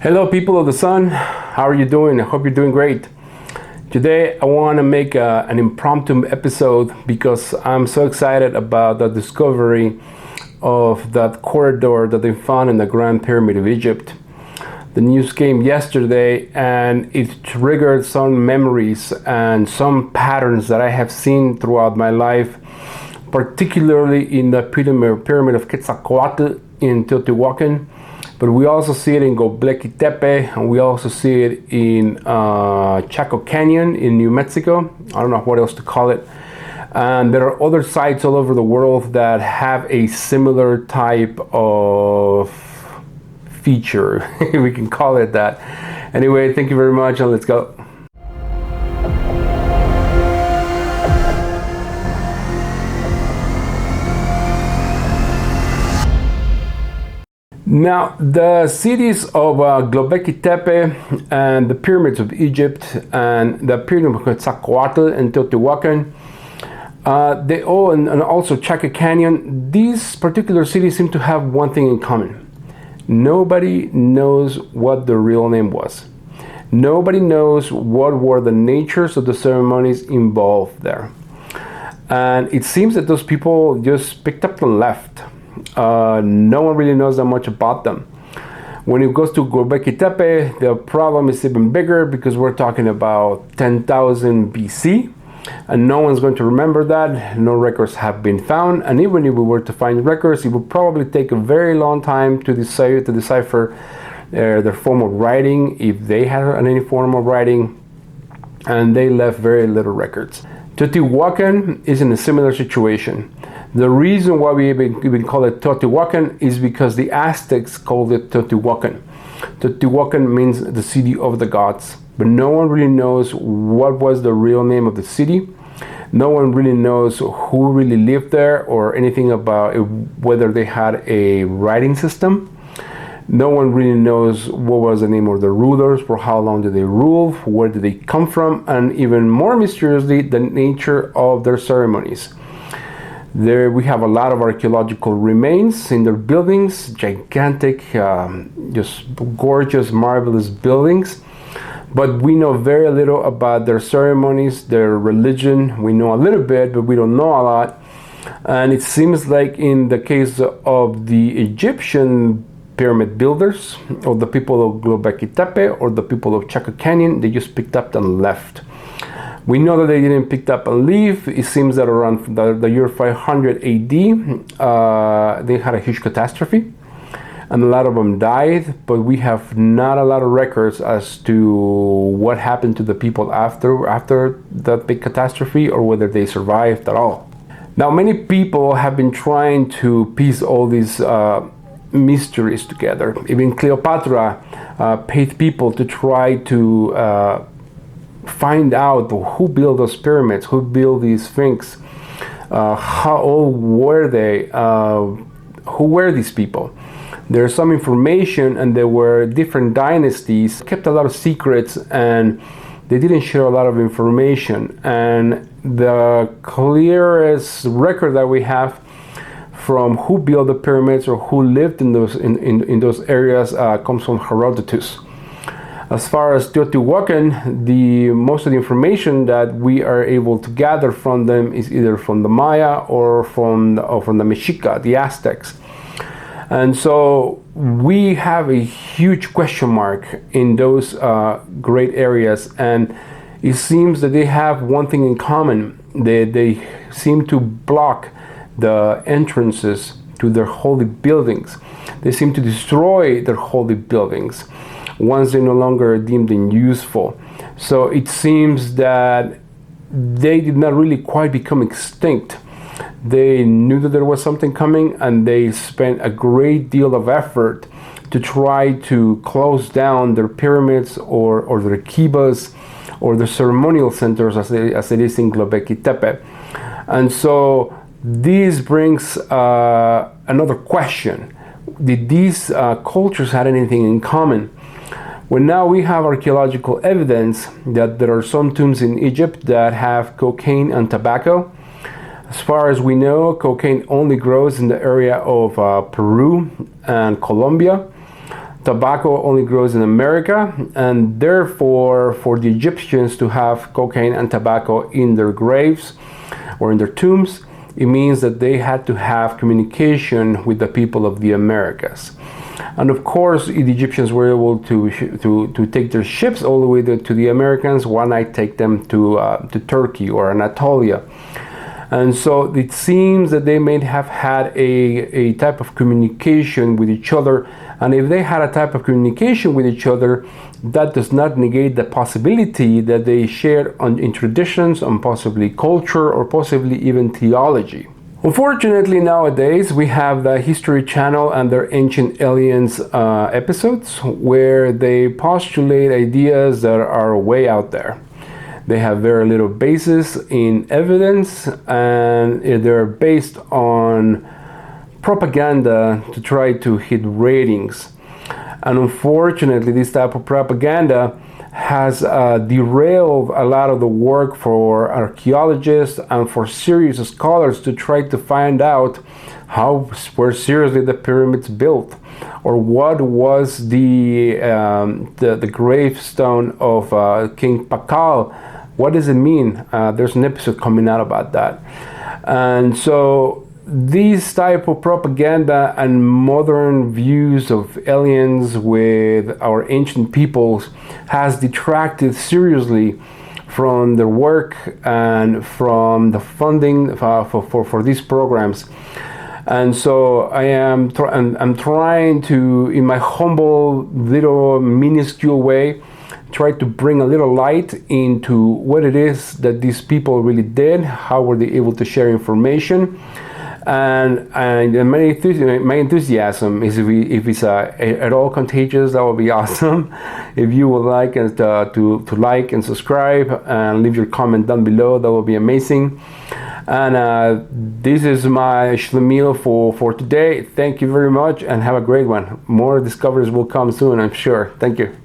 Hello people of the sun, how are you doing? I hope you're doing great. Today I want to make an impromptu episode because I'm so excited about the discovery of that corridor that they found in the Grand Pyramid of Egypt. The news came yesterday and it triggered some memories and some patterns that I have seen throughout my life, particularly in the pyramid of Quetzalcoatl in Teotihuacan. But we also see it in Gobekli Tepe, and we also see it in Chaco Canyon in New Mexico. I don't know what else to call it. And there are other sites all over the world that have a similar type of feature, we can call it that. Anyway, thank you very much, and let's go. Now, the cities of Gobekli Tepe and the pyramids of Egypt and the pyramid of Quetzalcoatl and Teotihuacan, and also Chaco Canyon, these particular cities seem to have one thing in common. Nobody knows what the real name was. Nobody knows what were the natures of the ceremonies involved there. And it seems that those people just picked up and left. No one really knows that much about them. When it goes to Gobekli Tepe, the problem is even bigger because we're talking about 10,000 BC, and no one's going to remember that. No records have been found, and even if we were to find records, it would probably take a very long time to decipher their form of writing, if they had any form of writing, and they left very little records. Teotihuacan is in a similar situation. The reason why we even call it Teotihuacan is because the Aztecs called it Teotihuacan. Teotihuacan means the city of the gods, but no one really knows what was the real name of the city. No one really knows who really lived there or anything about whether they had a writing system. No one really knows what was the name of the rulers, for how long did they rule, where did they come from, and even more mysteriously, the nature of their ceremonies. There we have a lot of archaeological remains in their buildings, gigantic, just gorgeous, marvelous buildings. But we know very little about their ceremonies, their religion. We know a little bit, but we don't know a lot. And it seems like in the case of the Egyptian pyramid builders, or the people of Gobekli Tepe, or the people of Chaco Canyon, they just picked up and left. We know that they didn't pick up and leave. It seems that around the year 500 AD, they had a huge catastrophe, and a lot of them died, but we have not a lot of records as to what happened to the people after that big catastrophe, or whether they survived at all. Now, many people have been trying to piece all these mysteries together. Even Cleopatra paid people to try to find out who built those pyramids, who built these sphinx, how old were they, who were these people. There's some information, and there were different dynasties, kept a lot of secrets, and they didn't share a lot of information. And the clearest record that we have from who built the pyramids or who lived in those areas comes from Herodotus. As far as Teotihuacan, most of the information that we are able to gather from them is either from the Maya or from the Mexica, the Aztecs. And so we have a huge question mark in those great areas, and it seems that they have one thing in common. They seem to block the entrances to their holy buildings. They seem to destroy their holy buildings once they're no longer deemed unuseful. So it seems that they did not really quite become extinct. They knew that there was something coming, and they spent a great deal of effort to try to close down their pyramids or their kibas or their ceremonial centers as it is in Gobekli Tepe. And so this brings another question. Did these cultures have anything in common? Well, now we have archaeological evidence that there are some tombs in Egypt that have cocaine and tobacco. As far as we know, cocaine only grows in the area of Peru and Colombia. tobacco only grows in America, and therefore for the Egyptians to have cocaine and tobacco in their graves or in their tombs, it means that they had to have communication with the people of the Americas. And of course, the Egyptians were able to take their ships all the way to the Americans. Why not take them to Turkey or Anatolia? And so it seems that they may have had a type of communication with each other. And if they had a type of communication with each other, that does not negate the possibility that they shared in traditions, on possibly culture, or possibly even theology. Unfortunately, nowadays we have the History Channel and their Ancient Aliens episodes, where they postulate ideas that are way out there. They have very little basis in evidence, and they're based on propaganda to try to hit ratings. And unfortunately, this type of propaganda has derailed a lot of the work for archaeologists and for serious scholars to try to find out how were seriously the pyramids built, or what was the gravestone of King Pakal. What does it mean? There's an episode coming out about that. And so these type of propaganda and modern views of aliens with our ancient peoples has detracted seriously from their work and from the funding for these programs. And so I'm trying to, in my humble little minuscule way, try to bring a little light into what it is that these people really did, how were they able to share information. And my enthusiasm is if it's at all contagious, that would be awesome. If you would like to like and subscribe and leave your comment down below, that would be amazing. And this is my schlemiel for today. Thank you very much and have a great one. More discoveries will come soon, I'm sure. Thank you.